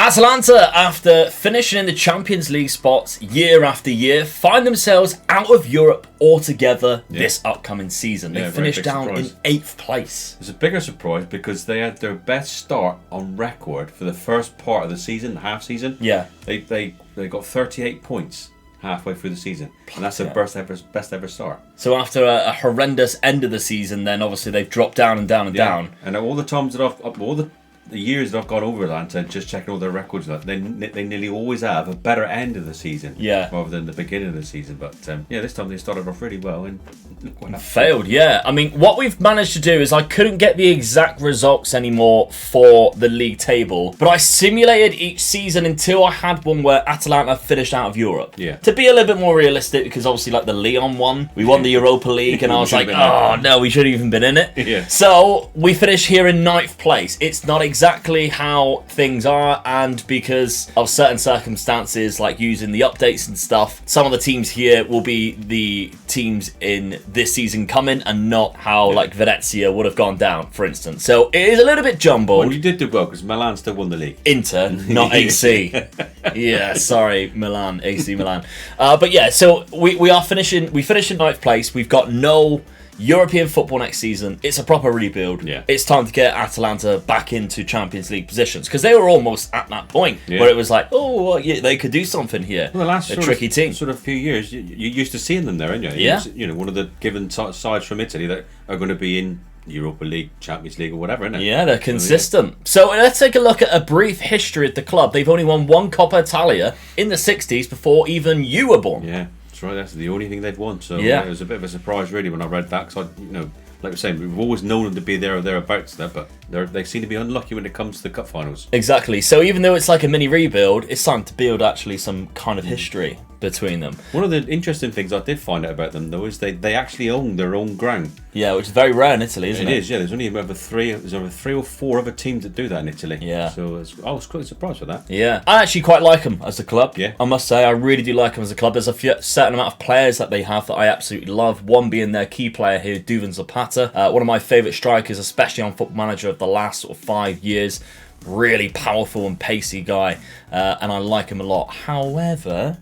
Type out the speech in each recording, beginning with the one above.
Atalanta, after finishing in the Champions League spots year after year, find themselves out of Europe altogether this upcoming season. They finished down in 8th place. It's a bigger surprise because they had their best start on record for the first part of the season, half season. Yeah. They got 38 points halfway through the season, and that's their best ever start. So after a horrendous end of the season, then obviously they've dropped down and down and down. And all the times that all the years that I've gone over Atalanta, just checking all their records, they nearly always have a better end of the season, rather than the beginning of the season. But this time they started off really well and failed. Yeah, I mean, what we've managed to do is I couldn't get the exact results anymore for the league table, but I simulated each season until I had one where Atalanta finished out of Europe. Yeah. To be a little bit more realistic, because obviously like the Lyon one, we won the Europa League, and I was like, oh no, we should have even been in it. Yeah. So we finished here in 9th place. It's not exactly how things are, and because of certain circumstances like using the updates and stuff, some of the teams here will be the teams in this season coming and not how like Venezia would have gone down, for instance. So it is a little bit jumbled. Well, you did do well because Milan still won the league. Inter, not AC. Yeah, sorry, Milan, AC Milan. But yeah, so we finished in 9th place. We've got no European football next season. It's a proper rebuild. Yeah. It's time to get Atalanta back into Champions League positions, because they were almost at that point where it was like, oh, well, yeah, they could do something here. Well, the last tricky team. Sort of few years, you're used to seeing them there, aren't you? Yeah. You know, one of the given sides from Italy that are going to be in Europa League, Champions League, or whatever, isn't it? Yeah, they're consistent. So let's take a look at a brief history of the club. They've only won one Coppa Italia in the 60s before even you were born. Yeah. Right, that's the only thing they've won. So it was a bit of a surprise, really, when I read that. Because like we're saying, we've always known them to be there or thereabouts there, but they seem to be unlucky when it comes to the cup finals. Exactly. So even though it's like a mini rebuild, it's time to build actually some kind of history between them. One of the interesting things I did find out about them, though, is they actually own their own ground. Yeah, which is very rare in Italy, isn't it? It is, yeah. There's only over three or four other teams that do that in Italy. Yeah. So I was quite surprised with that. Yeah. I actually quite like them as a club. Yeah. I must say, I really do like them as a club. There's a certain amount of players that they have that I absolutely love. One being their key player here, Duvan Zapata. One of my favourite strikers, especially on Football Manager of the last sort of 5 years. Really powerful and pacey guy. And I like him a lot. However...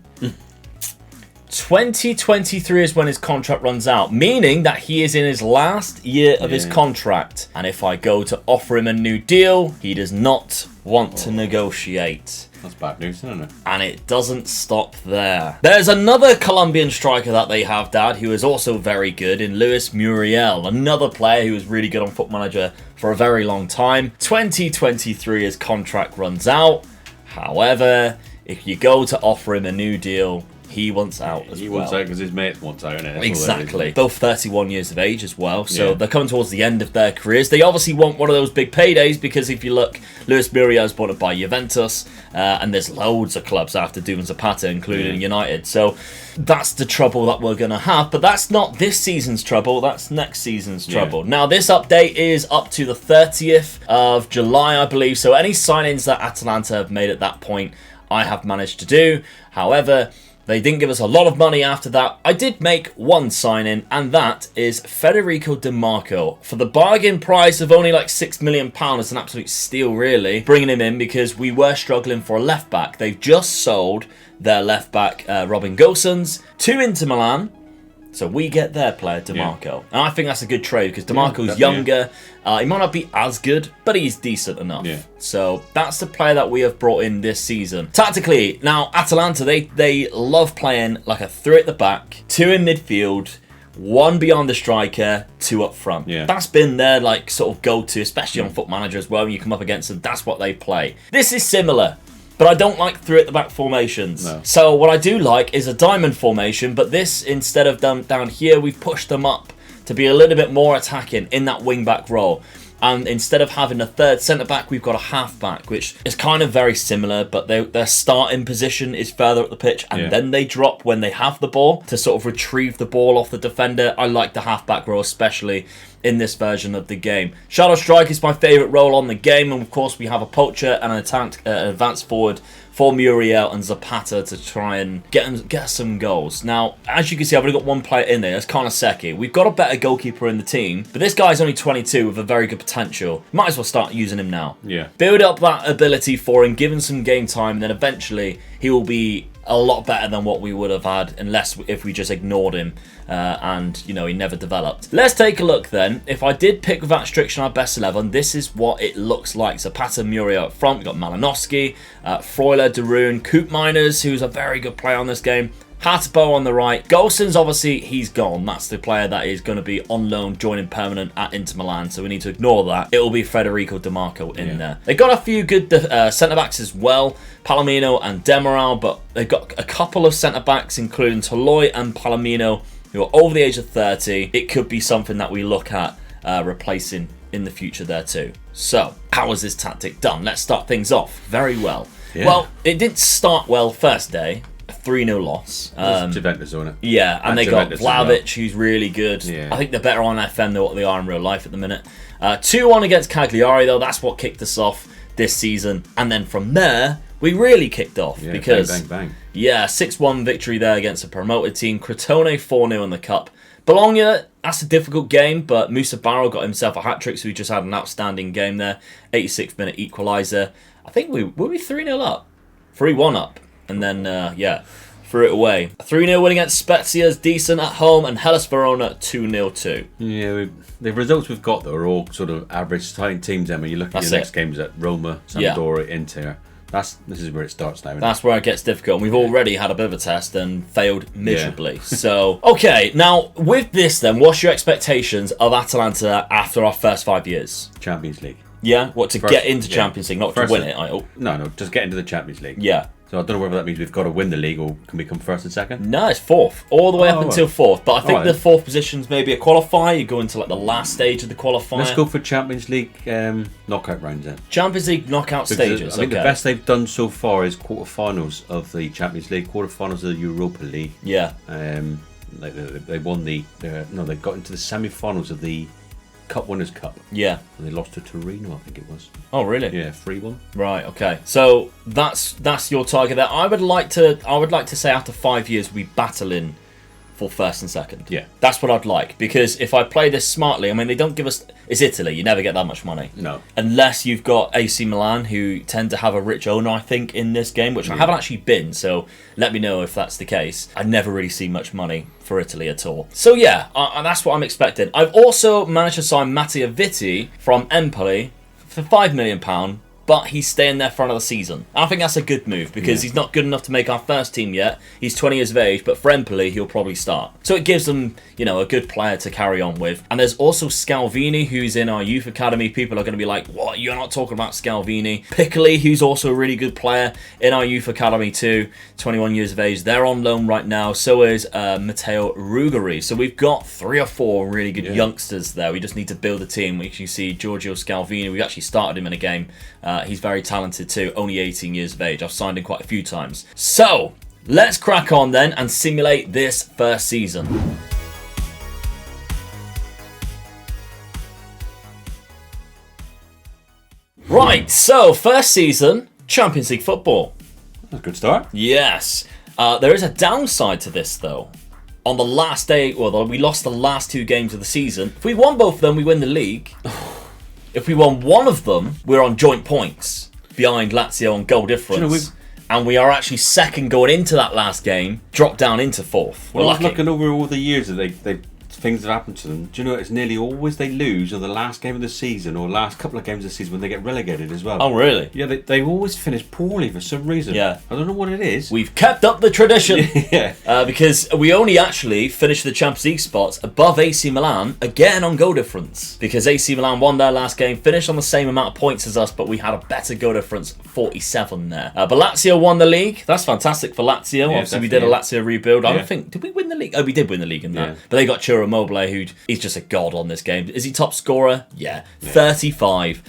2023 is when his contract runs out, meaning that he is in his last year of his contract. And if I go to offer him a new deal, he does not want to negotiate. That's bad news, isn't it? And it doesn't stop there. There's another Colombian striker that they have, Dad, who is also very good in Luis Muriel. Another player who was really good on Football Manager for a very long time. 2023, his contract runs out. However, if you go to offer him a new deal, he wants out as well. He wants out because his mate wants out, innit? Exactly. Both 31 years of age as well, so they're coming towards the end of their careers. They obviously want one of those big paydays, because if you look, Luis Muriel is bought up by Juventus, and there's loads of clubs after Duvan Zapata, including United. So that's the trouble that we're going to have, but that's not this season's trouble, that's next season's trouble. Now, this update is up to the 30th of July, I believe, so any signings that Atalanta have made at that point, I have managed to do. However, they didn't give us a lot of money after that. I did make one signing, and that is Federico Di Marco. For the bargain price of only like £6 million, it's an absolute steal, really, bringing him in, because we were struggling for a left-back. They've just sold their left-back, Robin Gosens, to Inter Milan. So we get their player, Di Marco. And I think that's a good trade, because Di Marco's younger. He might not be as good, but he's decent enough. Yeah. So that's the player that we have brought in this season. Tactically, now Atalanta, they love playing like a 3 at the back, 2 in midfield, 1 beyond the striker, 2 up front. Yeah. That's been their like sort of go-to, especially on Foot Manager as well. When you come up against them, that's what they play. This is similar, but I don't like 3 at the back formations. No. So what I do like is a diamond formation, but this, instead of them down here, we've pushed them up to be a little bit more attacking in that wing-back role. And instead of having a third centre-back, we've got a half-back, which is kind of very similar, but their starting position is further up the pitch, and then they drop when they have the ball to sort of retrieve the ball off the defender. I like the half-back role, especially in this version of the game. Shadow Strike is my favourite role on the game, and of course we have a poacher and an advanced forward for Muriel and Zapata to try and get some goals. Now, as you can see, I've only got one player in there. That's Karnaseki. We've got a better goalkeeper in the team, but this guy's only 22 with a very good potential. Might as well start using him now. Yeah. Build up that ability for him, give him some game time, and then eventually he will be a lot better than what we would have had if we just ignored him and he never developed. Let's take a look then. If I did pick without restriction our best 11, this is what it looks like. Zapata, Muriel up front. We've got Malinowski, Freuler, Darun, Coop Miners, who's a very good player on this game. Hatabo on the right. Golson's obviously, he's gone. That's the player that is going to be on loan, joining permanent at Inter Milan, so we need to ignore that. It will be Federico Di Marco in there. They've got a few good centre-backs as well, Palomino and Demiral, but they've got a couple of centre-backs, including Toloi and Palomino, who are over the age of 30. It could be something that we look at replacing in the future there too. So, how was this tactic done? Let's start things off very well. Yeah. Well, it didn't start well first day. 3-0 loss. Juventus on it. Yeah, and they got Vlahovic, who's really good. Yeah. I think they're better on FM than what they are in real life at the minute. 2-1 against Cagliari, though. That's what kicked us off this season. And then from there, we really kicked off. Yeah, because, bang, bang, bang. Yeah, 6-1 victory there against a promoted team. Crotone 4-0 in the Cup. Bologna, that's a difficult game, but Musa Barrow got himself a hat-trick, so he just had an outstanding game there. 86th minute equaliser. I think were we 3-0 up? 3-1 up. And then, threw it away. 3-0 win against Spezia is decent at home, and Hellas Verona 2-0 too. Yeah, the results we've got, though, are all sort of average teams. Then when you look at your next games at Roma, Sampdoria, Inter, this is where it starts now. That's where it gets difficult. And we've already had a bit of a test and failed miserably. Yeah. So, okay, now with this then, what's your expectations of Atalanta after our first 5 years? Champions League. Yeah, get into Champions League, not to win it, I hope. No, just get into the Champions League. Yeah. So I don't know whether that means we've got to win the league or can we come first and second? No, it's fourth. All the way up until fourth. But I think the fourth position's maybe a qualifier. You go into like the last stage of the qualifier. Let's go for Champions League knockout rounds then. Champions League knockout stages. I think the best they've done so far is quarterfinals of the Champions League, quarterfinals of the Europa League. Yeah. They won they got into the semi-finals of the Cup Winners' Cup. Yeah. And they lost to Torino, I think it was. Oh, really? Yeah, 3-1. Right, okay. So that's your target there. I would like to say after 5 years we battle in for first and second. Yeah. That's what I'd like, because if I play this smartly, I mean, they don't give us... It's Italy, you never get that much money. No. Unless you've got AC Milan, who tend to have a rich owner, I think, in this game, which I haven't actually been, so let me know if that's the case. I never really see much money for Italy at all. So yeah, that's what I'm expecting. I've also managed to sign Mattia Vitti from Empoli for £5 million, but he's staying there for another season. I think that's a good move, because he's not good enough to make our first team yet. He's 20 years of age, but for Empoli, he'll probably start. So it gives them, a good player to carry on with. And there's also Scalvini, who's in our youth academy. People are going to be like, what? You're not talking about Scalvini. Piccoli, who's also a really good player in our youth academy too. 21 years of age. They're on loan right now. So is Matteo Ruggeri. So we've got 3 or 4 really good youngsters there. We just need to build a team. We can see Giorgio Scalvini. We actually started him in a game. He's very talented too, only 18 years of age. I've signed him quite a few times. So, let's crack on then and simulate this first season. Right, so first season, Champions League football. That's a good start. Yes. There is a downside to this though. On the last day, we lost the last 2 games of the season. If we won both of them, we win the league. If we won one of them, we're on joint points behind Lazio on goal difference. And we are actually second going into that last game, dropped down into 4th. Well, I was looking over all the years that things that happen to them. Do you know it's nearly always they lose on the last game of the season or last couple of games of the season when they get relegated as well. Oh, really? Yeah, they always finish poorly for some reason. Yeah. I don't know what it is. We've kept up the tradition. Yeah. Because we only actually finished the Champions League spots above AC Milan, again on goal difference. Because AC Milan won their last game, finished on the same amount of points as us, but we had a better goal difference, 47 there. But Lazio won the league. That's fantastic for Lazio. Yeah, obviously, we did a Lazio rebuild. I don't think... Did we win the league? Oh, we did win the league in that. Yeah. But they got Chiro Immobile, he's just a god on this game. Is he top scorer? Yeah. 35.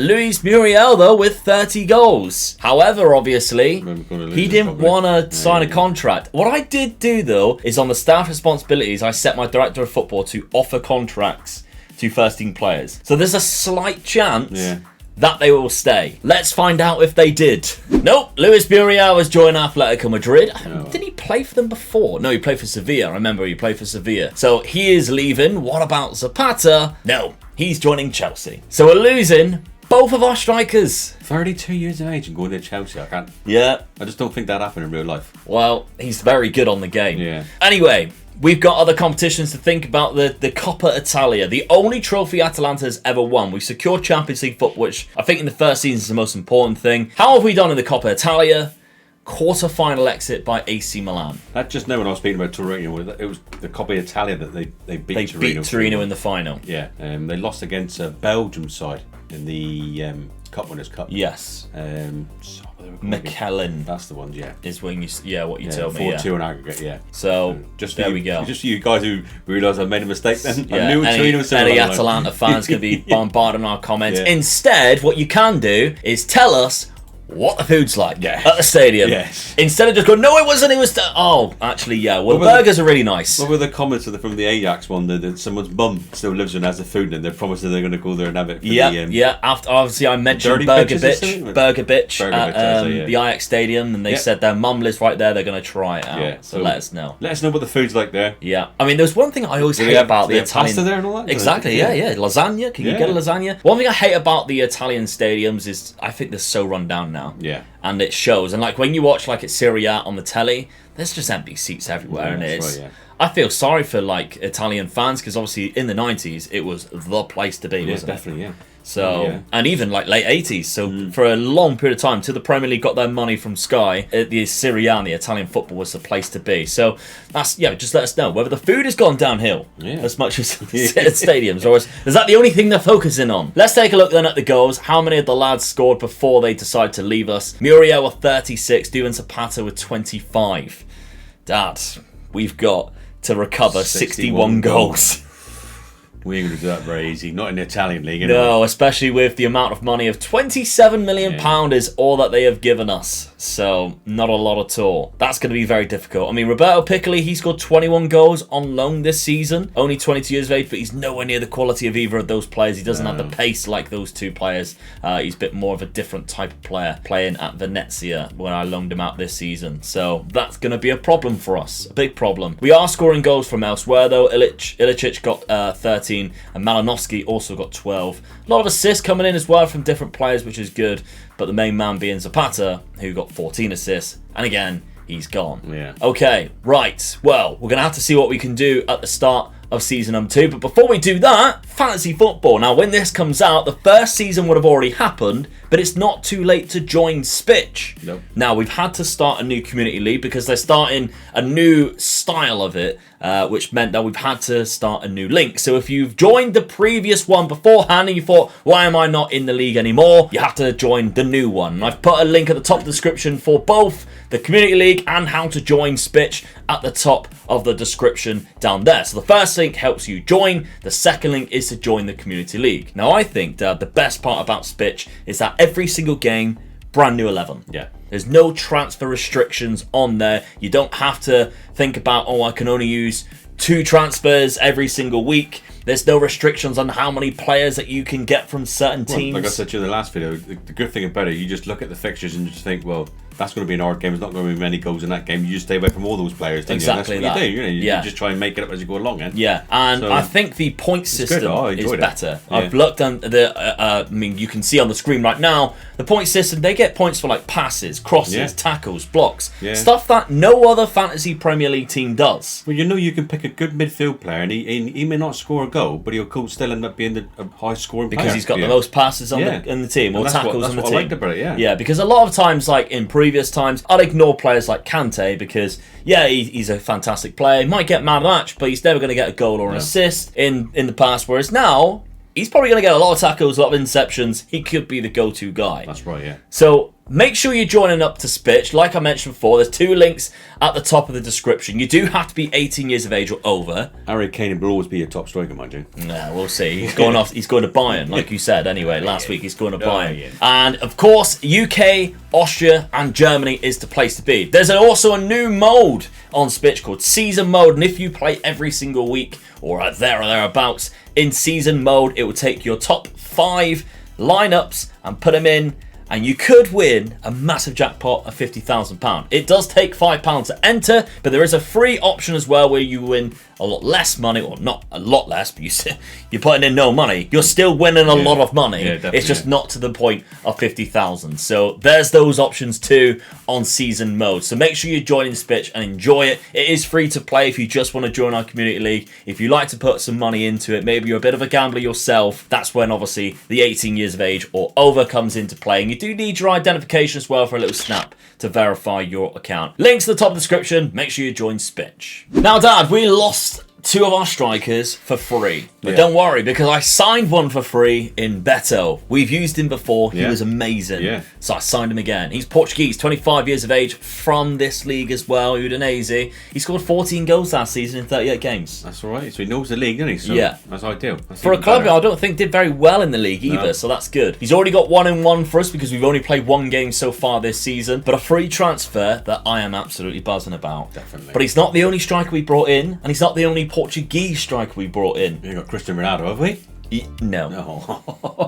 Luis Muriel, though, with 30 goals. However, obviously, he didn't want to sign a contract. What I did do, though, is on the staff responsibilities, I set my director of football to offer contracts 2 first-team players. So there's a slight chance that they will stay. Let's find out if they did. Nope, Luis Muriel has joined Atletico Madrid. Did he play for them before? No, he played for Sevilla. I remember he played for Sevilla. So he is leaving. What about Zapata? No, he's joining Chelsea. So we're losing both of our strikers. 32 years of age and going to Chelsea. I just don't think that happened in real life. Well, he's very good on the game. Yeah. Anyway, we've got other competitions to think about. The Coppa Italia, the only trophy Atalanta has ever won. We've secured Champions League football, which I think in the first season is the most important thing. How have we done in the Coppa Italia? Quarter-final exit by AC Milan. That just now when I was speaking about Torino, it was the Coppa Italia that they beat Torino. They beat Torino in the final. Yeah, they lost against a Belgium side in the Cup Winners' Cup. Yes. McKellen. That's the one, yeah. Is when what you told me. 4-2 in aggregate, yeah. So just there we go. Just you guys who realised I made a mistake then. Yeah. I knew any Atalanta fans going to be bombarding our comments. Yeah. Instead, what you can do is tell us what the food's like at the stadium. Yes. Instead of just going, no, it wasn't. It was. Actually, yeah. Well, the burgers are really nice. What were the comments from the Ajax one that someo's mum still lives and has the food and they're promising they're going to go there and have it? After obviously I mentioned Burger Bitch at the Ajax stadium, and they said their mum lives right there. They're going to try it out. Yeah. So let us know. Let us know what the food's like there. Yeah. I mean, there's one thing I always hate about the Italian. Pasta there and all that. Exactly. Yeah. Lasagna. Can you get a lasagna? One thing I hate about the Italian stadiums is I think they're so run down now. Yeah. And it shows. And like when you watch like at Serie A on the telly, there's just empty seats everywhere, and it's. Right, I feel sorry for like Italian fans because obviously in the 90s it was the place to be, wasn't it? Definitely, yeah. So and even like late 80s. So for a long period of time, till the Premier League got their money from Sky, the Serie A and the Italian football was the place to be. So that's just let us know whether the food has gone downhill as much as at stadiums, or is that the only thing they're focusing on? Let's take a look then at the goals. How many of the lads scored before they decided to leave us? Muriel with 36, Duvan Zapata with 25. Dad, we've got to recover 61 goals. We ain't going to do that very easy. Not in the Italian league, No, especially with the amount of money of £27 million is all that they have given us. So, not a lot at all. That's going to be very difficult. I mean, Roberto Piccoli, he scored 21 goals on loan this season. Only 22 years of age, but he's nowhere near the quality of either of those players. He doesn't have the pace like those two players. He's a bit more of a different type of player, playing at Venezia when I loaned him out this season. So, that's going to be a problem for us. A big problem. We are scoring goals from elsewhere, though. Ilicic got 13. And Malinowski also got 12. A lot of assists coming in as well from different players, which is good. But the main man being Zapata, who got 14 assists. And again, he's gone. Yeah. Okay, right. Well, we're going to have to see what we can do at the start of season number 2. But before we do that, fantasy football. Now, when this comes out, the first season would have already happened, but it's not too late to join SPITCH. Nope. Now, we've had to start a new community league because they're starting a new style of it, which meant that we've had to start a new link. So if you've joined the previous one beforehand and you thought, why am I not in the league anymore? You have to join the new one. And I've put a link at the top of the description for both the community league and how to join SPITCH at the top of the description down there. So the first link helps you join. The second link is to join the community league. Now, I think that the best part about SPITCH is that every single game, brand new 11. Yeah. There's no transfer restrictions on there. You don't have to think about, I can only use 2 transfers every single week. There's no restrictions on how many players that you can get from certain teams. Like I said to you in the last video, the good thing about it, you just look at the fixtures and just think, well, that's going to be an hard game. There's not going to be many goals in that game. You just stay away from all those players. Exactly that's what you do. You just try and make it up as you go along. Yeah, and I think the point system is better. I've looked at I mean, you can see on the screen right now, the point system, they get points for like passes, crosses, tackles, blocks, stuff that no other fantasy Premier League team does. Well, you can pick a good midfield player and he may not score a goal, but he'll still end up being a high scoring player. Because he's got the most passes in the team, or tackles on the team. I liked about it, Yeah, because a lot of times, like in previous times, I'd ignore players like Kante because, he's a fantastic player. He might get man of the match, but he's never going to get a goal or an assist in the past. Whereas now, he's probably going to get a lot of tackles, a lot of interceptions. He could be the go-to guy. That's right, yeah. So make sure you're joining up to SPITCH. Like I mentioned before, there's 2 links at the top of the description. You do have to be 18 years of age or over. Harry Kane will always be a top striker, mind you. Nah, we'll see. He's going off. He's going to Bayern, like you said. Anyway, last week he's going to Bayern. And of course, UK, Austria, and Germany is the place to be. There's also a new mode on SPITCH called Season Mode, and if you play every single week or there or thereabouts, In season mode, it will take your top 5 lineups and put them in, and you could win a massive jackpot of £50,000. It does take £5 to enter, but there is a free option as well where you win a lot less money, or not a lot less, but you're putting in no money. You're still winning a lot of money. It's just not to the point of 50,000. So there's those options too on season mode. So make sure you join in SPITCH and enjoy it. It is free to play if you just want to join our community league. If you like to put some money into it, maybe you're a bit of a gambler yourself, that's when obviously the 18 years of age or over comes into play. And you do need your identification as well for a little snap to verify your account. Links to the top of the description. Make sure you join SPITCH. Now, Dad, we lost 2 of our strikers for free. But don't worry, because I signed one for free in Beto. We've used him before. He was amazing. So I signed him again. He's Portuguese, 25 years of age, from this league as well, Udinese. He scored 14 goals last season in 38 games. That's all right. So he knows the league, doesn't he? So that's ideal. That's for a club I don't think did very well in the league either, so that's good. He's already got 1-1 for us because we've only played 1 game so far this season, but a free transfer that I am absolutely buzzing about. Definitely. But he's not the only striker we brought in, and he's not the only Portuguese striker we brought in. You got Cristiano Ronaldo, have we? No.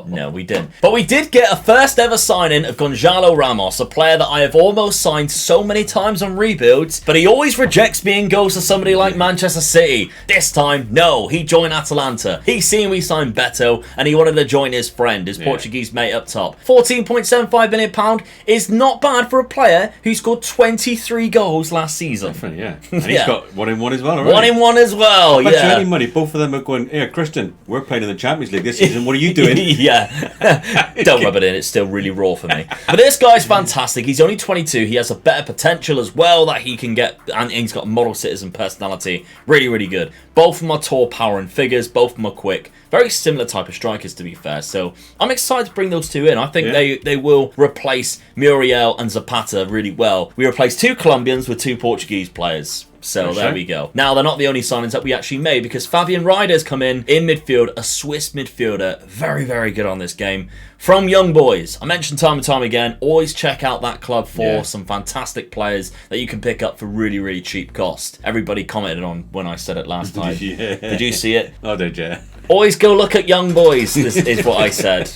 No, we didn't. But we did get a first ever signing of Gonzalo Ramos, a player that I have almost signed so many times on rebuilds, but he always rejects me and goes to somebody like Manchester City. This time, no, he joined Atalanta. He's seen we signed Beto, and he wanted to join his friend, his Portuguese mate up top. £14.75 million is not bad for a player who scored 23 goals last season. Definitely, And he's got 1-1 as well already. 1-1 as well, I bet you any money, both of them are going, here, Christian, we're playing in the Champions League this season. What are you doing? Don't rub it in. It's still really raw for me. But this guy's fantastic. He's only 22. He has a better potential as well that he can get, and he's got a model citizen personality. Really, really good. Both of them are tall, power, and figures. Both of them are quick. Very similar type of strikers, to be fair. So I'm excited to bring those 2 in. I think they will replace Muriel and Zapata really well. We replaced 2 Colombians with 2 Portuguese players. So there we go. Now, they're not the only signings that we actually made, because Fabian Ryder's come in midfield, a Swiss midfielder. Very, very good on this game. From Young Boys. I mentioned time and time again, always check out that club for some fantastic players that you can pick up for really, really cheap cost. Everybody commented on when I said it last time. Did you see it? I did, yeah. Always go look at Young Boys, is what I said.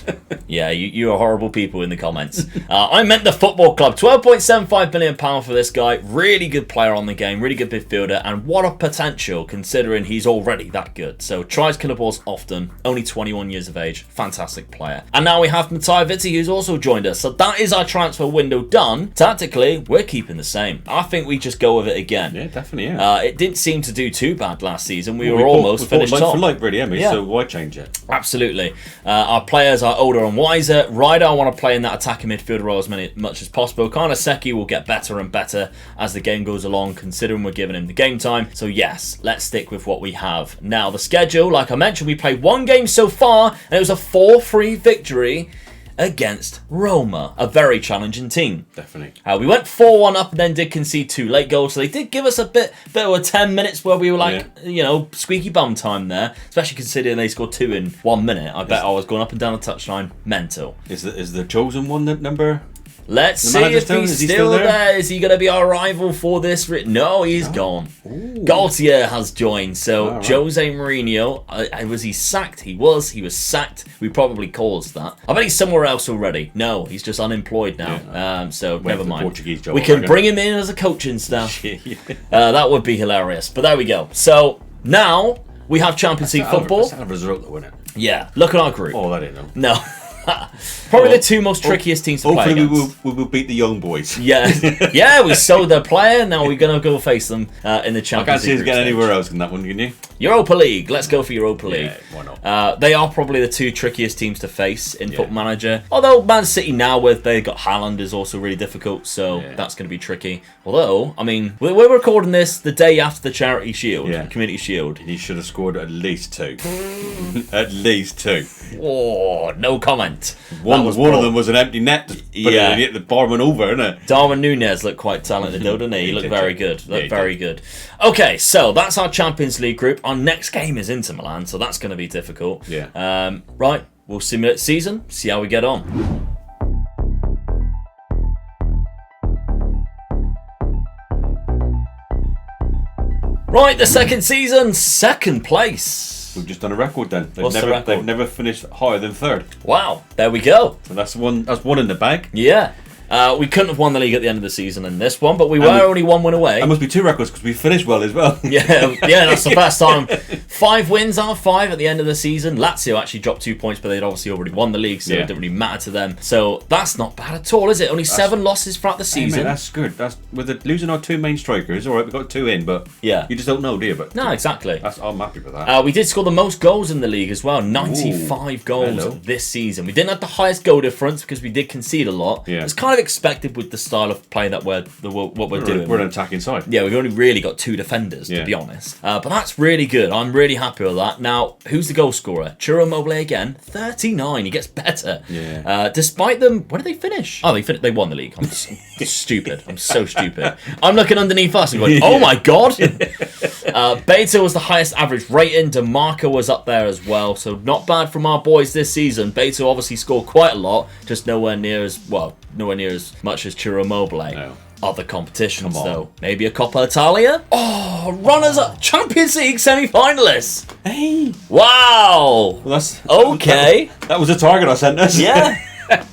Yeah, you are horrible people in the comments. I meant the football club. £12.75 million for this guy. Really good player on the game. Really good midfielder. And what a potential, considering he's already that good. So tries killer balls often. Only 21 years of age. Fantastic player. And now we have Matai Vitti, who's also joined us. So that is our transfer window done. Tactically, we're keeping the same. I think we just go with it again. Yeah, definitely, it didn't seem to do too bad last season. We were almost finished top. For like, really, haven't we? So why change it? Absolutely. Our players are older and wiser. Ryder, I want to play in that attacking midfield role as much as possible. Karnaseki will get better and better as the game goes along, considering we're giving him the game time. So yes, let's stick with what we have. Now, the schedule, like I mentioned, we played 1 game so far, and it was a 4-3 victory against Roma, a very challenging team. Definitely. We went 4-1 up and then did concede 2 late goals, so they did give us a bit of 10 minutes where we were like, squeaky bum time there, especially considering they scored 2 in 1 minute. I bet I was going up and down the touchline. Mental. Is the chosen one that number? Let's see if he's still there. Is he going to be our rival for this? No, he's gone. Ooh. Gaultier has joined. So Jose Mourinho, was he sacked? He was sacked. We probably caused that. I bet he's somewhere else already. No, he's just unemployed now. So never mind. Portuguese job, we can bring him in as a coaching staff. That would be hilarious. But there we go. So now we have Champions League football. That's a result, though, isn't it? Yeah. Look at our group. Oh, that ain't no. No. Probably the 2 most trickiest teams to play against. Hopefully we will beat the Young Boys. Yeah, we sold their player. Now we're going to go face them in the Champions League. I can't see us getting anywhere else in that one, can you? Europa League. Let's go for Europa League. Yeah, why not? They are probably the 2 trickiest teams to face in Football Manager. Although Man City now, where they've got Haaland, is also really difficult, so that's going to be tricky. Although, I mean, we're recording this the day after the Charity Shield, Community Shield. He should have scored at least 2. At least 2. Oh, no comment. One of them was an empty net. Hit the bar went over, isn't it? Darwin Núñez looked quite talented, though, didn't he? He looked very good. Very good. Okay, so that's our Champions League group. Our next game is Inter Milan, so that's going to be difficult. Right, we'll simulate the season, see how we get on. Right, the second season, second place. We've just done a record then. What's the record? They've never finished higher than 3rd. Wow, there we go. So that's one in the bag. Yeah. We couldn't have won the league at the end of the season in this one, but we were only 1 win away. That must be 2 records because we finished well as well. yeah, that's the first time. 5 wins out of 5 at the end of the season. Lazio actually dropped 2 points, but they'd obviously already won the league, so it didn't really matter to them. So that's not bad at all, is it? Only 7 losses throughout the season. Hey, mate, that's good. That's with losing our 2 main strikers. All right, we got 2 in, but you just don't know, do you? But no, exactly. I'm happy with that. We did score the most goals in the league as well. 95 goals this season. We didn't have the highest goal difference because we did concede a lot. Yeah. It's kind of expected with the style of play that we're doing. We're an attacking side. Yeah, we've only really got 2 defenders, to be honest. But that's really good. I'm really happy with that. Now, who's the goal scorer? Ciro Immobile again. 39. He gets better. Yeah. Despite them, where did they finish? Oh, they won the league. I'm stupid. I'm so stupid. I'm looking underneath us and going, oh my god. Beto was the highest average rating. DeMarco was up there as well. So not bad from our boys this season. Beto obviously scored quite a lot. Just nowhere near as much as Ciro Immobile. No. Other competitions, though. Maybe a Coppa Italia? Oh, runners-up. Champions League semi-finalists. Hey. Wow. Well, that's okay. That was a target I sent us. Yeah.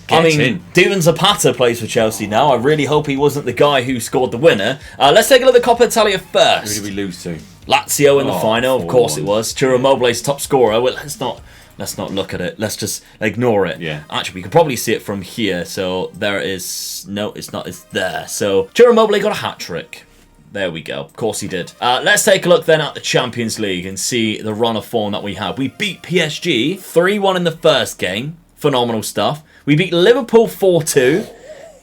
I mean, Duvan Zapata plays for Chelsea now. I really hope he wasn't the guy who scored the winner. Let's take a look at the Coppa Italia first. Who did we lose to? Lazio in the final. Of course 4-1. it was. Ciro Immobile's top scorer. Well, let's not look at it. Let's just ignore it. Yeah. Actually, we can probably see it from here. So there it is. No, it's not. It's there. So Ciro Immobile got a hat-trick. There we go. Of course he did. Let's take a look then at the Champions League and see the run of form that we have. We beat PSG 3-1 in the first game. Phenomenal stuff. We beat Liverpool 4-2.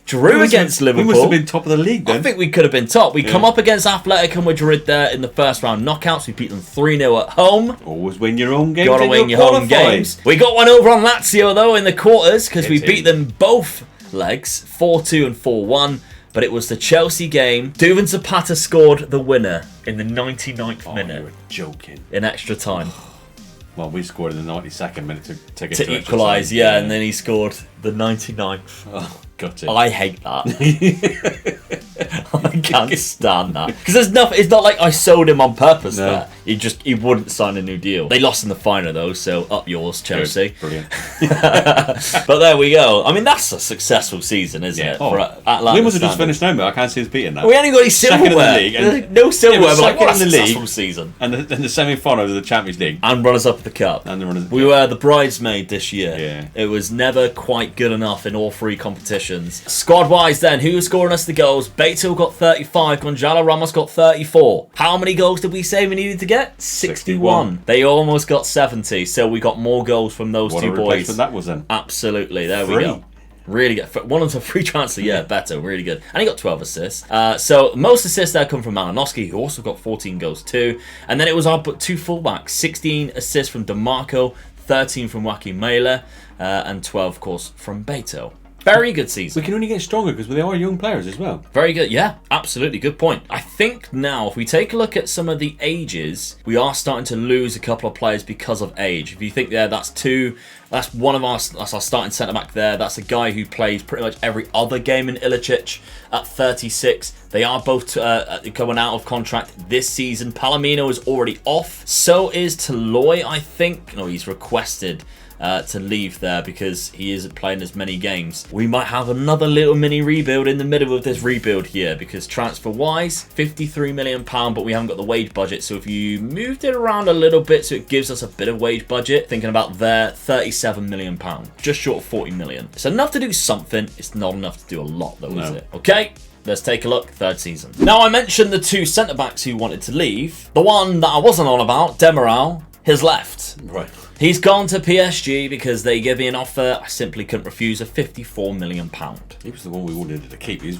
Drew against Liverpool. We must have been top of the league then. I think we could have been top. We come up against Atletico Madrid there in the first round knockouts. We beat them 3-0 at home. Always win your own games. Gotta win your home games. We got one over on Lazio though in the quarters because we beat them both legs 4-2 and 4-1. But it was the Chelsea game. Duvan Zapata scored the winner in the 99th minute. You were joking. In extra time. Well, we scored in the 92nd minute to take it to equalise, and then he scored the 99th. Oh, got it. I hate that. I can't stand that because there's nothing. It's not like I sold him on purpose. No. There, he wouldn't sign a new deal. They lost in the final though, so up yours, Chelsea. Good. Brilliant. But there we go. I mean, that's a successful season, isn't it? For Atlanta. We must have just finished now, but I can't see us beating that. We ain't got any silverware. League, no silverware, but like, what a in the successful league season. And the semi-finals of the Champions League and runners up of the cup. We were the bridesmaid this year. Yeah. It was never quite good enough in all 3 competitions. Squad-wise then, who was scoring us the goals? Beto got 35, Gonzalo Ramos got 34. How many goals did we say we needed to get? 61. They almost got 70, so we got more goals from those 2 boys. What that was then. Absolutely, there we go. Really good. One of the free transfer, Beto, really good. And he got 12 assists. So most assists there come from Malinowski, who also got 14 goals too. And then it was our 2 fullbacks, 16 assists from DeMarco, 13 from Joaquin Mela, and 12, of course, from Beto. Very good season. We can only get stronger because they are young players as well. Very good. Yeah, absolutely. Good point. I think now, if we take a look at some of the ages, we are starting to lose a couple of players because of age. If you think that's one of that's our starting centre-back there. That's a guy who plays pretty much every other game in Ilicic at 36. They are both going out of contract this season. Palomino is already off. So is Toloy, I think. No, he's requested to leave there because he isn't playing as many games. We might have another little mini rebuild in the middle of this rebuild here because transfer-wise, £53 million, but we haven't got the wage budget. So if you moved it around a little bit so it gives us a bit of wage budget, thinking about there, £37 million, just short of 40 million. It's enough to do something. It's not enough to do a lot though, is it? Okay. Let's take a look. 3rd season. Now, I mentioned the 2 centre-backs who wanted to leave. The one that I wasn't on about, Demiral, has left. Right. He's gone to PSG because they gave me an offer I simply couldn't refuse of £54 million. He was the one we wanted to keep. He's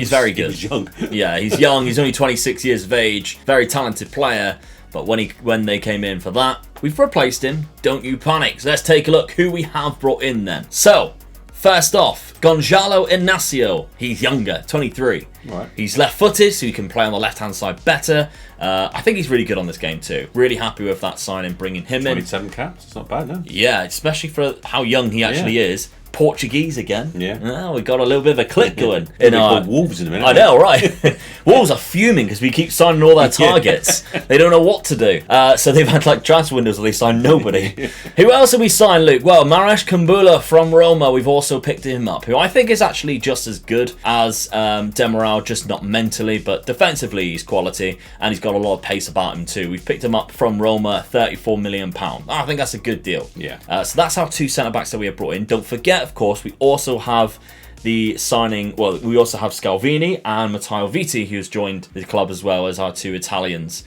very good. He's young. Yeah, he's young. He's only 26 years of age. Very talented player. But when they came in for that, we've replaced him. Don't you panic. So let's take a look who we have brought in then. So, first off, Gonzalo Inacio. He's younger, 23. Right. He's left-footed, so he can play on the left-hand side better. I think he's really good on this game too. Really happy with that signing, bringing him 27 caps. It's not bad, no? Yeah, especially for how young he actually is. Portuguese again. Yeah. We got a little bit of a click going. in our Wolves in a minute. I know, right? Wolves are fuming because we keep signing all their targets. They don't know what to do. So they've had like transfer windows where they sign nobody. Who else have we signed, Luke? Well, Maresh Kumbula from Roma. We've also picked him up, who I think is actually just as good as Demiral, just not mentally, but defensively he's quality, and he's got a lot of pace about him too. We've picked him up from Roma, £34 million. I think that's a good deal. Yeah. So that's our two centre-backs that we have brought in. Don't forget, of course, we also have the signing, well, we also have Scalvini and Matteo Vitti, who's joined the club as well as our two Italians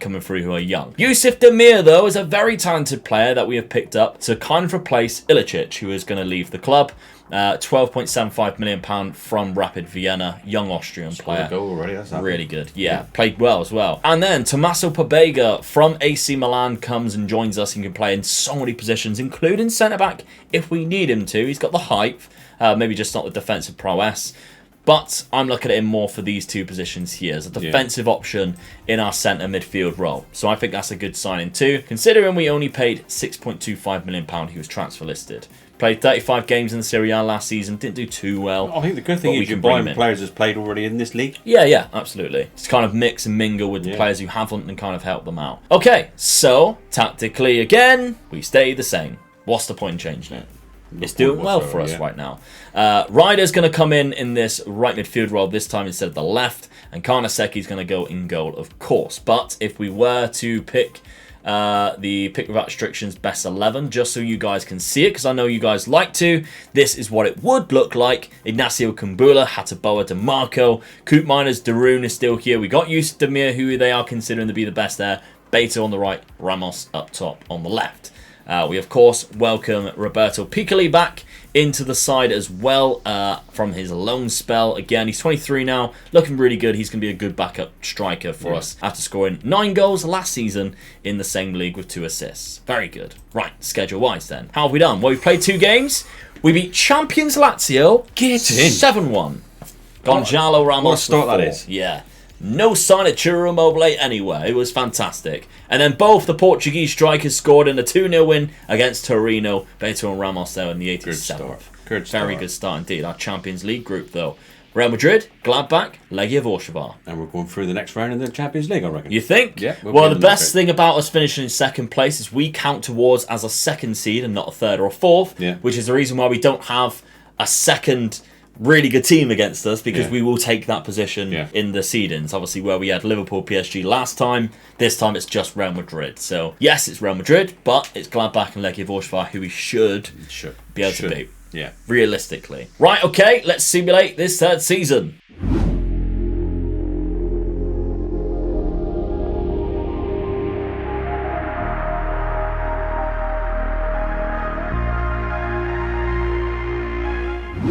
coming through who are young. Yusuf Demir, though, is a very talented player that we have picked up to kind of replace Ilicic, who is going to leave the club. £12.75 million from Rapid Vienna, young Austrian player. Goal already, that's really good. Yeah, played well as well. And then Tommaso Pobega from AC Milan comes and joins us and can play in so many positions, including centre-back if we need him to. He's got the height, maybe just not the defensive prowess. But I'm looking at him more for these two positions here as a defensive option in our centre midfield role. So I think that's a good signing too, considering we only paid £6.25 million. He was transfer listed. Played 35 games in the Serie A last season, didn't do too well. I think the good thing is you're buying players who's played already in this league. Yeah, absolutely. It's kind of mix and mingle with the players who haven't and kind of help them out. Okay, so tactically again, we stay the same. What's the point in changing it? It's doing well for us right now. Ryder's going to come in this right midfield role this time instead of the left, and Karnaseki's going to go in goal, of course. But if we were to pick the pick without restrictions best 11, just so you guys can see it, because I know you guys like to, this is what it would look like. Ignacio Kumbula, Hataboa DeMarco, Coop Miners, Darun is still here. We got Yusuf Demir, who they are considering to be the best there. Beto on the right, Ramos up top on the left. We, of course, welcome Roberto Piccoli back into the side as well from his loan spell. Again, he's 23 now, looking really good. He's going to be a good backup striker for us after scoring 9 goals last season in the same league with 2 assists. Very good. Right, schedule-wise then. How have we done? Well, we've played 2 games. We beat champions Lazio 7-1. Gonzalo Ramos. What a start that is. Yeah. No sign of Ciro Immobile anywhere. It was fantastic. And then both the Portuguese strikers scored in a 2-0 win against Torino. Beto and Ramos there in the 87th. Good start. Very good start indeed. Our Champions League group, though. Real Madrid, Gladbach, Legia Warsaw. And we're going through the next round in the Champions League, I reckon. You think? Yeah. Well, the best thing about us finishing in second place is we count towards as a second seed and not a third or a fourth, which is the reason why we don't have a second really good team against us, because we will take that position in the seedings. Obviously, where we had Liverpool, PSG last time, this time it's just Real Madrid. So, yes, it's Real Madrid, but it's Gladbach and Legia Warsaw who we should be able to beat. Yeah. Realistically. Right, okay, let's simulate this third season.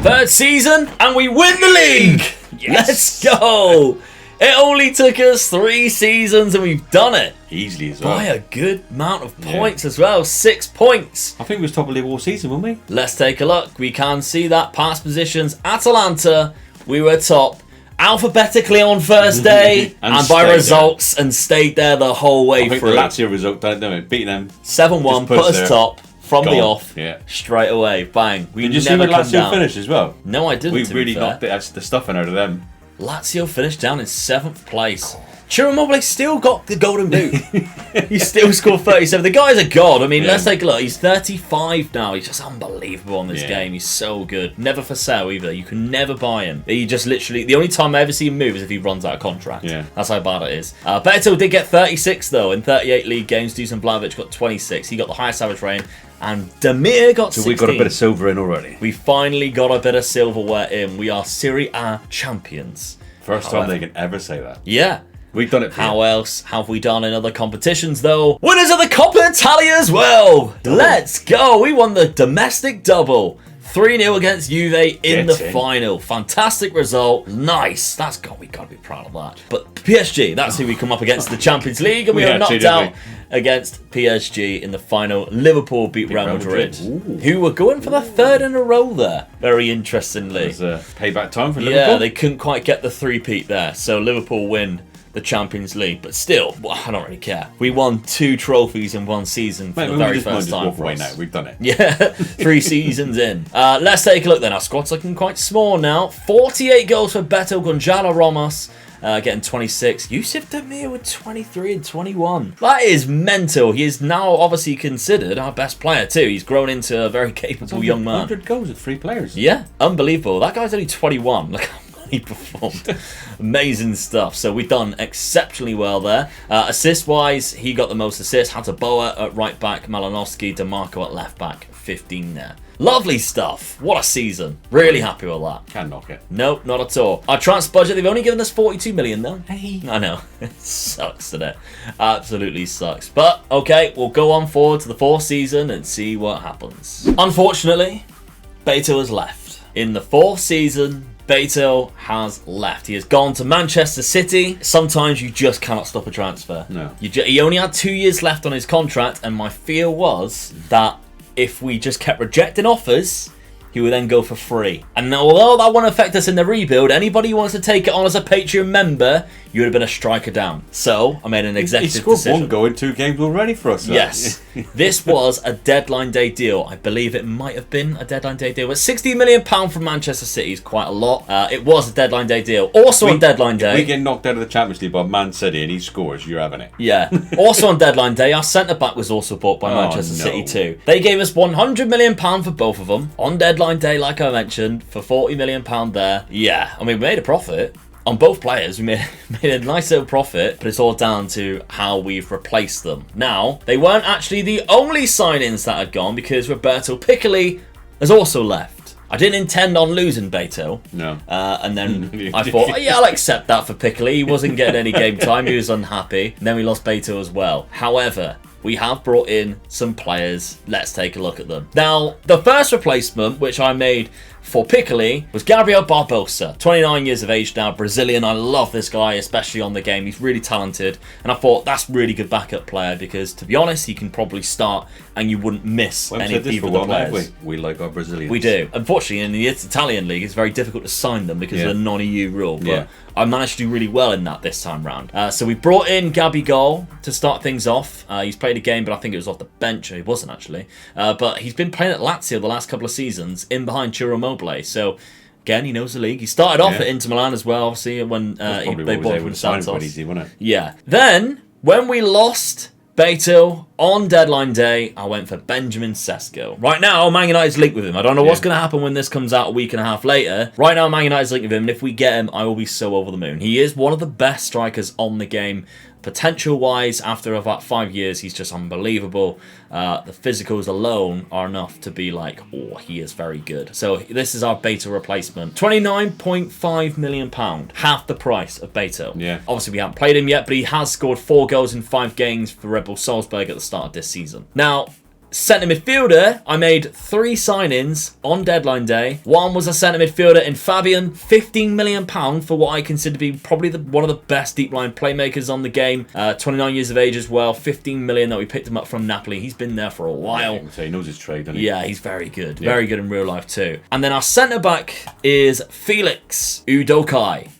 Third season, and we win the league! Yes. Let's go! It only took us 3 seasons, and we've done it. Easily as well. By a good amount of points as well. 6 points. I think we was top of the league all season, weren't we? Let's take a look. We can see that past positions. Atalanta, we were top. Alphabetically on first day, and by results, and stayed there the whole way through. I think the Lazio result, don't know, beating them 7-1, put us top. From the off, yeah, straight away, bang. We Did you see when Lazio finished as well? No, I didn't. We really knocked the stuffing out of them. Lazio finished down in 7th place. Ciro Immobile still got the golden boot. He still scored 37. The guy's a god. I mean, let's take a look. He's 35 now. He's just unbelievable on this game. He's so good. Never for sale either. You can never buy him. He just literally... The only time I ever see him move is if he runs out of contract. Yeah. That's how bad it is. Beto did get 36, though, in 38 league games. Dusan Vlahovic got 26. He got the highest average rating. And Demir got 16. So we got a bit of silver in already. We finally got a bit of silverware in. We are Serie A champions. First time they can ever say that. Yeah. We've done it. How else have we done in other competitions, though? Winners of the Coppa Italia as well. Let's go. We won the domestic double. 3-0 against Juve in the final. Fantastic result. Nice. We got to be proud of that. But PSG, that's who we come up against in the Champions League, and we are knocked out against PSG in the final. Liverpool beat Real Madrid, who were going for the 3rd in a row there. Very interestingly. It was payback time for Liverpool. Yeah, they couldn't quite get the 3-peat there. So Liverpool win the Champions League. But still, I don't really care. We won 2 trophies in 1 season for the very first time for us. Now. We've done it. Yeah, 3 seasons in. Let's take a look then. Our squad's looking quite small now. 48 goals for Beto Gonzalo Ramos. Getting 26. Yusuf Demir with 23 and 21. That is mental. He is now obviously considered our best player too. He's grown into a very capable young man. 100 goals with 3 players. Yeah, unbelievable. That guy's only 21. Look how well he performed. Amazing stuff. So we've done exceptionally well there. Assist-wise, he got the most assists. Hataboa at right back. Malinowski, DeMarco at left back. 15 there. Lovely stuff. What a season. Really happy with that. Can't knock it. Nope, not at all. Our transfer budget, they've only given us 42 million though. Hey. I know. It sucks, doesn't it? Absolutely sucks. But, okay, we'll go on forward to the 4th season and see what happens. Unfortunately, Beto has left. In the 4th season, Beto has left. He has gone to Manchester City. Sometimes you just cannot stop a transfer. No. He only had 2 years left on his contract, and my fear was that if we just kept rejecting offers, he would then go for free. And although that won't affect us in the rebuild, anybody who wants to take it on as a Patreon member, you would have been a striker down. So I made an executive decision. He scored 1 goal in 2 games already for us. Yes. This was a deadline day deal. I believe it might have been a deadline day deal. But £60 million from Manchester City is quite a lot. It was a deadline day deal. Also on deadline day, if we get knocked out of the Champions League by Man City and he scores, you're having it. Yeah. Also on deadline day, our centre-back was also bought by Manchester City too. They gave us £100 million for both of them. On deadline day, like I mentioned, for £40 million there. Yeah. I mean, we made a profit. On both players, we made a nice little profit, but it's all down to how we've replaced them. Now, they weren't actually the only signings that had gone, because Roberto Piccoli has also left. I didn't intend on losing Beto. No. And then I thought, oh, yeah, I'll accept that for Piccoli. He wasn't getting any game time. He was unhappy. And then we lost Beto as well. However, we have brought in some players. Let's take a look at them. Now, the first replacement, which I made for Piccoli, was Gabriel Barbosa. 29 years of age now, Brazilian. I love this guy, especially on the game. He's really talented. And I thought, that's really good backup player because, to be honest, he can probably start and you wouldn't miss any of the players. We like our Brazilians. We do. Unfortunately, in the Italian league, it's very difficult to sign them because of the non-EU rule. But I managed to do really well in that this time round. So we brought in Gabigol to start things off. He's played a game, but I think it was off the bench. He wasn't actually. But he's been playing at Lazio the last couple of seasons, in behind Ciro Immobile. So again, he knows the league. He started off at Inter Milan as well, obviously, when they bought him from Santos. Easy, wasn't it? Yeah. Then, when we lost Beto on deadline day, I went for Benjamin Sesko. Right now, Man United's linked with him. I don't know what's going to happen when this comes out a week and a half later. Right now, Man United's linked with him, and if we get him, I will be so over the moon. He is one of the best strikers on the game. Potential-wise, after about 5 years, he's just unbelievable. The physicals alone are enough to be like, oh, he is very good. So this is our Beto replacement. £29.5 million. Half the price of Beto. Yeah. Obviously, we haven't played him yet, but he has scored 4 goals in 5 games for Red Bull Salzburg at the start of this season. Now, centre midfielder, I made 3 signings on deadline day. One was a centre midfielder in Fabian, £15 million for what I consider to be probably one of the best deep line playmakers on the game. 29 years of age as well, £15 million that we picked him up from Napoli. He's been there for a while. So he knows his trade, doesn't he? Yeah, he's very good. Yeah. Very good in real life too. And then our centre back is Felix Udokai.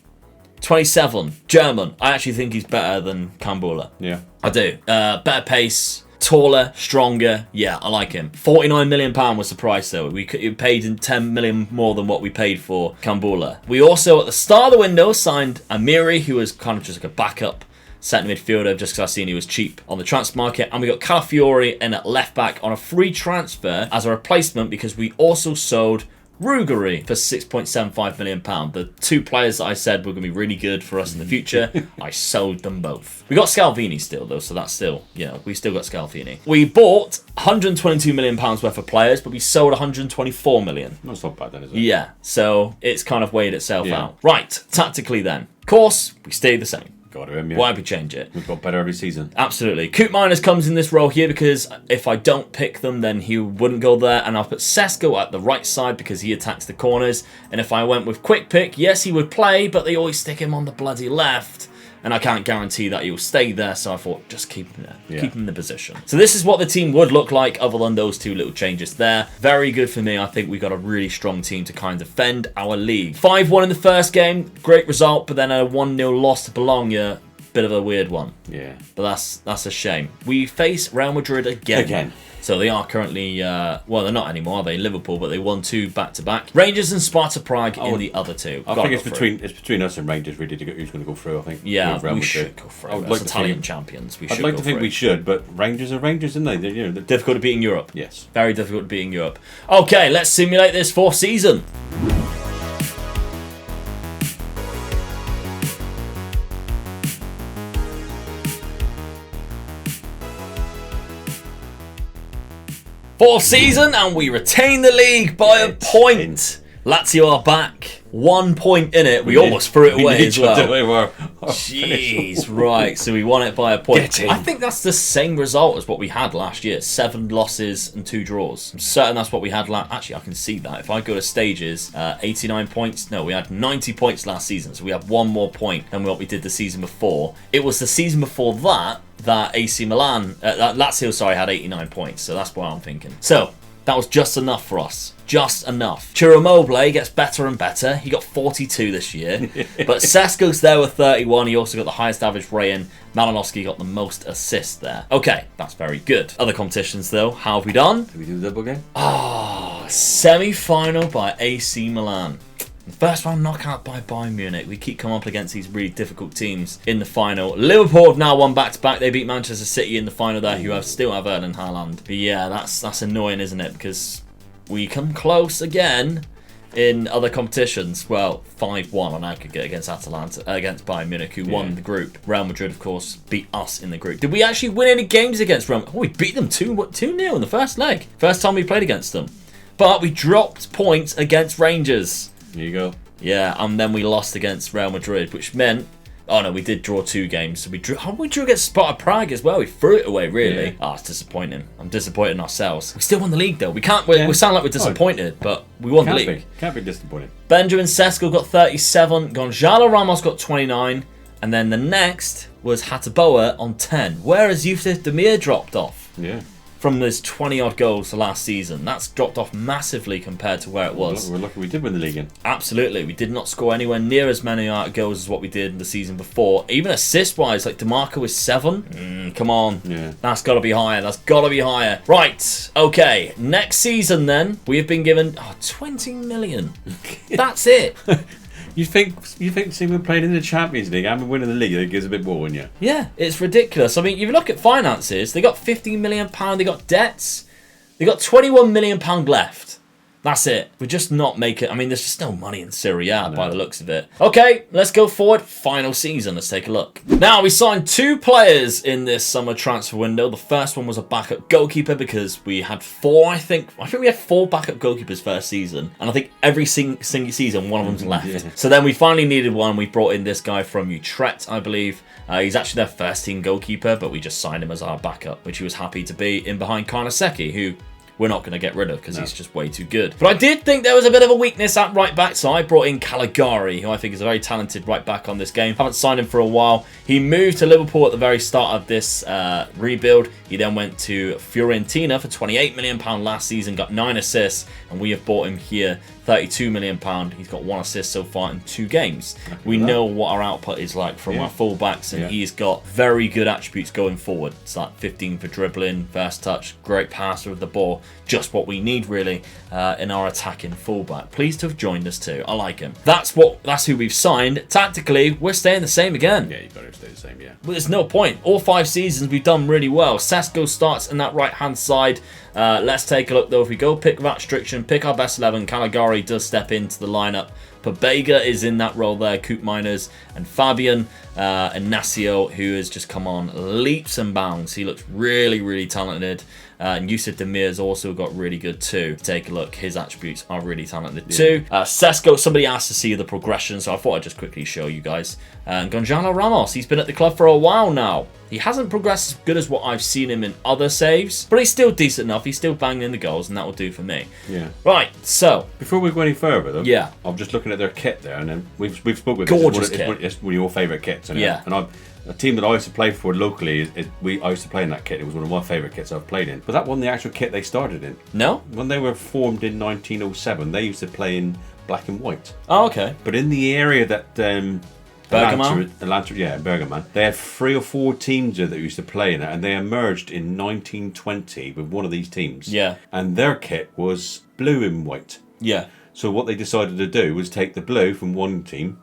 27, German. I actually think he's better than Kambula. Yeah. I do. Better pace. Taller, stronger. Yeah, I like him. £49 million was the price, though. We paid in $10 million more than what we paid for Kambula. We also, at the start of the window, signed Amiri, who was kind of just like a backup centre midfielder, just because I seen he was cheap on the transfer market. And we got Calafiori in at left back on a free transfer as a replacement because we also sold Ruggeri for £6.75 million. The 2 players that I said were going to be really good for us in the future, I sold them both. We got Scalvini still, though, so that's still, we still got Scalvini. We bought £122 million worth of players, but we sold $124 million. That's not bad, then, is it? Yeah, so it's kind of weighed itself out. Right, tactically then. Of course, we stayed the same. Got to him, yeah. Why would we change it? We've got better every season. Absolutely. Coop Miners comes in this role here because if I don't pick them, then he wouldn't go there. And I'll put Sesko at the right side because he attacks the corners. And if I went with Quick Pick, yes, he would play, but they always stick him on the bloody left. And I can't guarantee that he'll stay there, so I thought, just keep him there. Yeah. Keep him in the position. So this is what the team would look like other than those 2 little changes there. Very good for me. I think we got a really strong team to kind of defend our league. 5-1 in the first game. Great result, but then a 1-0 loss to Bologna. Bit of a weird one. Yeah. But that's a shame. We face Real Madrid again. So they are currently, well, they're not anymore, are they? Liverpool, but they won 2 back-to-back. Rangers and Sparta Prague in the other 2. I think it's between us and Rangers really to go, who's going to go through, I think. Yeah, we should go through. As Italian champions, we should I'd like to think we should, but Rangers are Rangers, aren't they? They're difficult to beat in Europe. Yes. Very difficult to beat in Europe. Okay, let's simulate this 4th season. Fourth season, and we retain the league by a point. Lazio are back. 1 point in it. We almost threw it away as well. Jeez, right. So we won it by a point. I think that's the same result as what we had last year. 7 losses and 2 draws. I'm certain that's what we had last... Actually, I can see that. If I go to stages, 89 points. No, we had 90 points last season. So we have 1 more point than what we did the season before. It was the season before that AC Milan, Lazio, sorry, had 89 points. So that's what I'm thinking. So that was just enough for us. Just enough. Ciro Immobile gets better and better. He got 42 this year. But Sesko's there with 31. He also got the highest average rating. Malinowski got the most assists there. Okay, that's very good. Other competitions, though. How have we done? Did we do the double game? Semi-final by AC Milan. The first round knockout by Bayern Munich. We keep coming up against these really difficult teams in the final. Liverpool have now won back-to-back. They beat Manchester City in the final there, who still have Erling Haaland. But yeah, that's annoying, isn't it? Because we come close again in other competitions. Well, 5-1 on aggregate against Atalanta, against Bayern Munich, who won the group. Real Madrid, of course, beat us in the group. Did we actually win any games against Real Madrid? Oh, we beat them 2-0 in the first leg. First time we played against them. But we dropped points against Rangers. There you go. Yeah, and then we lost against Real Madrid, which meant... Oh no, we did draw 2 games. So we drew against Sparta Prague as well. We threw it away, really. Yeah. Oh, it's disappointing. I'm disappointed in ourselves. We still won the league, though. We can't. We sound like we're disappointed, but we won the league. Can't be disappointed. Benjamin Sesko got 37. Gonzalo Ramos got 29. And then the next was Hataboa on 10. Whereas Yusuf Demir dropped off. Yeah. From those 20-odd goals last season. That's dropped off massively compared to where it was. We're lucky we did win the league again. Absolutely. We did not score anywhere near as many goals as what we did in the season before. Even assist-wise, like DeMarco was 7. Come on. Yeah. That's got to be higher. That's got to be higher. Right. Okay. Next season, then, we have been given 20 million. That's it. You think seeing we're playing in the Champions League and we're winning the league, it gives a bit more, wouldn't you? Yeah, it's ridiculous. I mean, you look at finances, they got £15 million, they got debts, they got £21 million left. That's it. We're just not making... I mean, there's just no money in Serie A by the looks of it. Okay, let's go forward. Final season. Let's take a look. Now, we signed 2 players in this summer transfer window. The first one was a backup goalkeeper because we had 4, I think we had 4 backup goalkeepers first season. And I think every single season, one of them's left. Yeah. So then we finally needed one. We brought in this guy from Utrecht, I believe. He's actually their first team goalkeeper, but we just signed him as our backup, which he was happy to be in behind Karnaseki, who... we're not going to get rid of because he's just way too good. But I did think there was a bit of a weakness at right back, so I brought in Caligari, who I think is a very talented right back on this game. Haven't signed him for a while. He moved to Liverpool at the very start of this rebuild. He then went to Fiorentina for £28 million last season, got 9 assists, and we have bought him here £32 million. He's got 1 assist so far in 2 games. We know what our output is like from our full-backs, and he's got very good attributes going forward. It's like 15 for dribbling, first touch, great passer of the ball. Just what we need, really, in our attacking full-back. Pleased to have joined us too. I like him. That's who we've signed. Tactically, we're staying the same again. Yeah, you've got to stay the same, yeah. But there's no point. All 5 seasons, we've done really well. Sesko starts in that right-hand side. Let's take a look, though. If we go pick that restriction, pick our best 11, Caligari does step into the lineup. Pabega is in that role there, Coop Miners, and Fabian Ignacio, who has just come on leaps and bounds. He looks really, really talented. And Yusuf Demir's also got really good too. Take a look. His attributes are really talented too. Sesko, somebody asked to see the progression, so I thought I'd just quickly show you guys. And Gonzalo Ramos, he's been at the club for a while now. He hasn't progressed as good as what I've seen him in other saves, but he's still decent enough. He's still banging in the goals, and that will do for me. Yeah. Right, so... before we go any further, though, yeah, I'm just looking at their kit there, and then we've spoken about gorgeous this. kit. It's one of your favourite kits. And yeah. And a team that I used to play for locally, I used to play in that kit. It was one of my favourite kits I've played in. But that wasn't the actual kit they started in. No? When they were formed in 1907, they used to play in black and white. Oh, okay. But in the area that Bergamo? Atalanta, yeah, Bergamo. They had 3 or 4 teams that used to play in it, and they emerged in 1920 with one of these teams. Yeah. And their kit was blue and white. Yeah. So what they decided to do was take the blue from one team,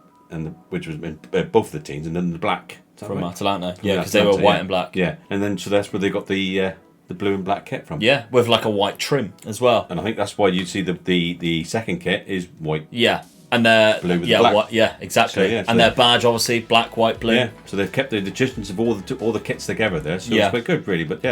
which was both of the teams, and then the black. From Atalanta. Yeah, because they were white and black. Yeah, and then so that's where they got the blue and black kit from. Yeah, with like a white trim as well. And I think that's why you see the second kit is white. Yeah. And their blue with black. White, yeah, exactly. So and their badge, obviously, black, white, blue. Yeah, so they've kept the traditions of all the kits together there. So it's quite good, really. But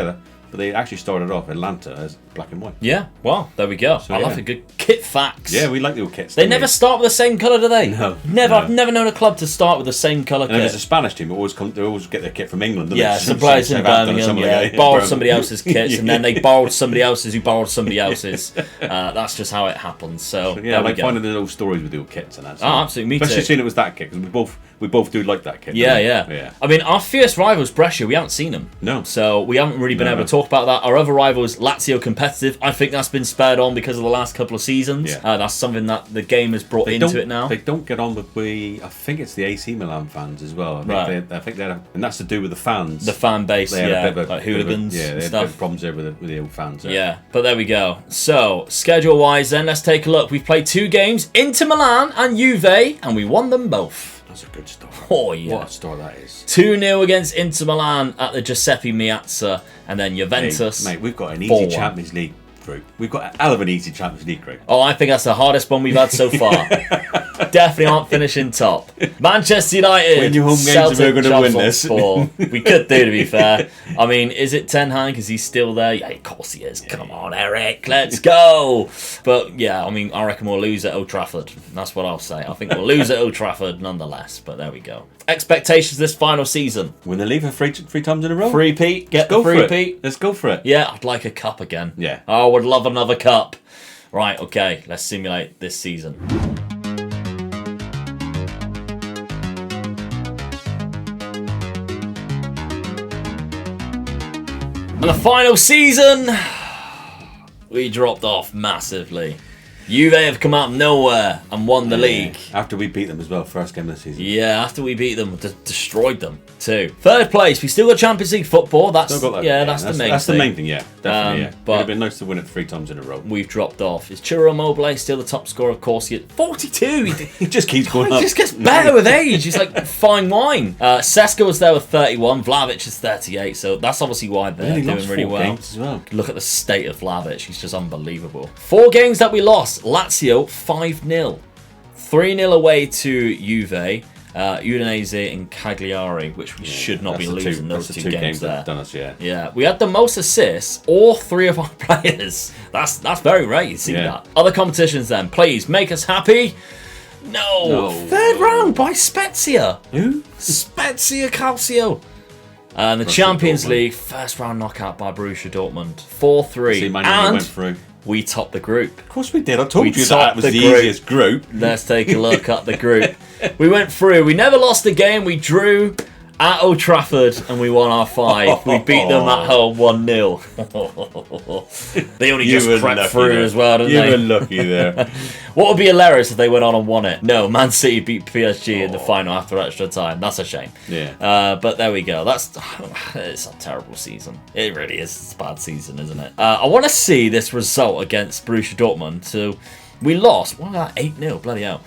but they actually started off Atalanta as black and white. Yeah, well, there we go. So, I love a good kit facts. Yeah, we like little kits. They never start with the same colour, do they? No. Never. No. I've never known a club to start with the same colour kit. And if it's a Spanish team, they always get their kit from England. Yeah, some players in Birmingham borrowed somebody else's kits, and then they borrowed somebody else's who borrowed somebody else's. That's just how it happens. So yeah, I like finding the little stories with little kits and that. Oh, absolutely, me too. Especially seeing it was that kit, because we both do like that kit. Yeah. I mean, our fierce rivals, Brescia, we haven't seen them. No. So we haven't really been able to talk about that. Our other rivals, Lazio competitive, I think that's been spurred on because of the last couple of seasons. Yeah. That's something that the game has brought into it now. They don't get on with I think it's the AC Milan fans as well. I think they're, and that's to do with the fans. The fan base, they had a bit of like hooligans they and had stuff. problems there with the old fans. Yeah, but there we go. So, schedule-wise then, let's take a look. We've played 2 games, Inter Milan and Juve, and we won them both. That's a good start. Oh, yeah. What a start that is. 2-0 against Inter Milan at the Giuseppe Meazza, and then Juventus. Mate, we've got an easy Champions League group. We've got a hell of an easy Champions League group. Oh, I think that's the hardest one we've had so far. Definitely aren't finishing top. Manchester United. Win your home games and we're going to win this. We could do, to be fair. I mean, is it Ten Hag? Is he still there? Yeah, of course he is. Come on, Eric, let's go. But yeah, I mean, I reckon we'll lose at Old Trafford. That's what I'll say. I think we'll lose at Old Trafford nonetheless. But there we go. Expectations this final season. Win the league for three times in a row. 3-peat. Get the 3-peat. Let's go for it. Yeah, I'd like a cup again. Yeah. I would love another cup. Right, okay, let's simulate this season. And the final season, we dropped off massively. Juve have come out of nowhere and won the league. After we beat them as well, first game of the season. Yeah, after we beat them, destroyed them too. 3rd place, we still got Champions League football. That's the main thing. That's the main thing, yeah. Definitely, yeah. But it would have been nice to win it 3 times in a row. We've dropped off. Is Ciro Immobile still the top scorer? Of course, he 42. He just keeps going up. He just gets better with age. He's like fine wine. Sesko was there with 31. Vlahovic is 38. So that's obviously why they're doing really well. Games as well. Look at the state of Vlahovic. He's just unbelievable. 4 games that we lost. Lazio 5-0. 3-0 away to Juve. Udinese and Cagliari, which we should not be losing those 2 games there. Done us, yeah, we had the most assists, all 3 of our players. That's very rare, you see that. Other competitions then, please make us happy. No. 3rd round by Spezia. Who? Spezia Calcio. And the Champions League, 1st round knockout by Borussia Dortmund. 4-3. And went through. We topped the group. Of course we did. I told you that was the easiest group. Let's take a look at the group. We went through. We never lost a game. We drew at Old Trafford and we won our 5. We beat them at home 1-0. They only just crept through as well, didn't they? You were lucky there. What would be hilarious if they went on and won it? No, Man City beat PSG in the final after extra time. That's a shame. Yeah. But there we go. It's a terrible season. It really is. It's a bad season, isn't it? I want to see this result against Borussia Dortmund. So we lost. What was that? 8-0. Bloody hell.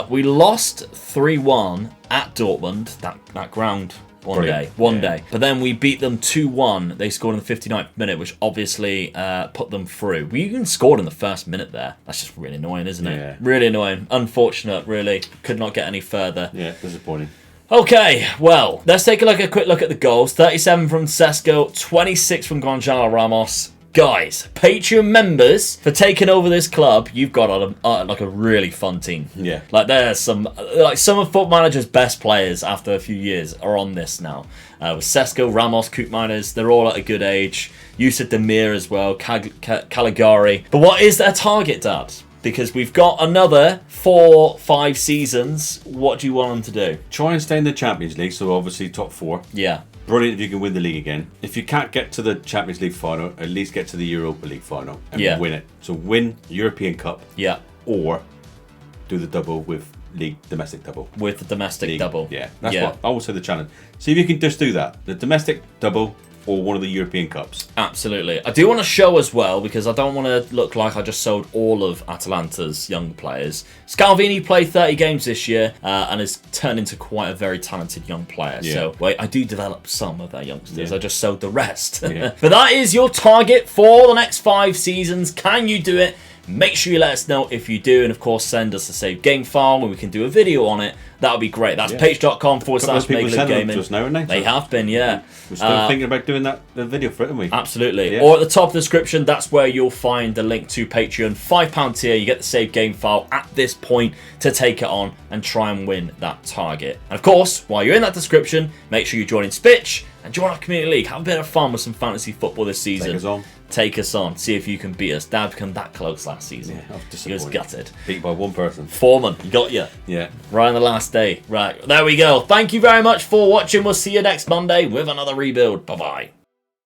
We lost 3-1 at Dortmund. That ground. One day. But then we beat them 2-1. They scored in the 59th minute, which obviously put them through. We even scored in the 1st minute there. That's just really annoying, isn't it? Yeah. Really annoying. Unfortunate, really. Could not get any further. Yeah, disappointing. Okay, well, let's take a quick look at the goals. 37 from Sesko, 26 from Gonzalo Ramos. Guys, Patreon members, for taking over this club, you've got a really fun team. Yeah. Like there's some of Football Manager's best players after a few years are on this now. With Sesko, Ramos, Koopmeiners, they're all at a good age. Yusuf Demir as well, Caligari. But what is their target, Dad? Because we've got another 4-5 seasons. What do you want them to do? Try and stay in the Champions League, so obviously top 4. Yeah. Brilliant if you can win the league again. If you can't get to the Champions League final, at least get to the Europa League final and win it. So win European Cup. Yeah. Or do the double with league domestic double. With the domestic double. Yeah, that's what I would say the challenge. See if you can just do that. The domestic double or one of the European Cups. Absolutely. I do want to show as well, because I don't want to look like I just sold all of Atalanta's young players. Scalvini played 30 games this year and has turned into quite a very talented young player. Yeah. So I do develop some of their youngsters. I just sold the rest. But that is your target for the next 5 seasons. Can you do it? Make sure you let us know if you do, and of course send us a saved game file and we can do a video on it. That would be great. That's patreon.com/MegaLoopGaming. Just now, they have been, yeah. We're still thinking about doing the video for it, aren't we? Absolutely. Yeah. Or at the top of the description, that's where you'll find the link to Patreon. £5 tier, you get the saved game file at this point to take it on and try and win that target. And of course, while you're in that description, make sure you join in SPITCH and join our community league. Have a bit of fun with some fantasy football this season. Take us on. See if you can beat us. Dad became that close last season. Yeah, I was disappointed. He was gutted. Beat by one person. Foreman, he got you. Yeah. Right on the last day. Right, there we go. Thank you very much for watching. We'll see you next Monday with another rebuild. Bye-bye.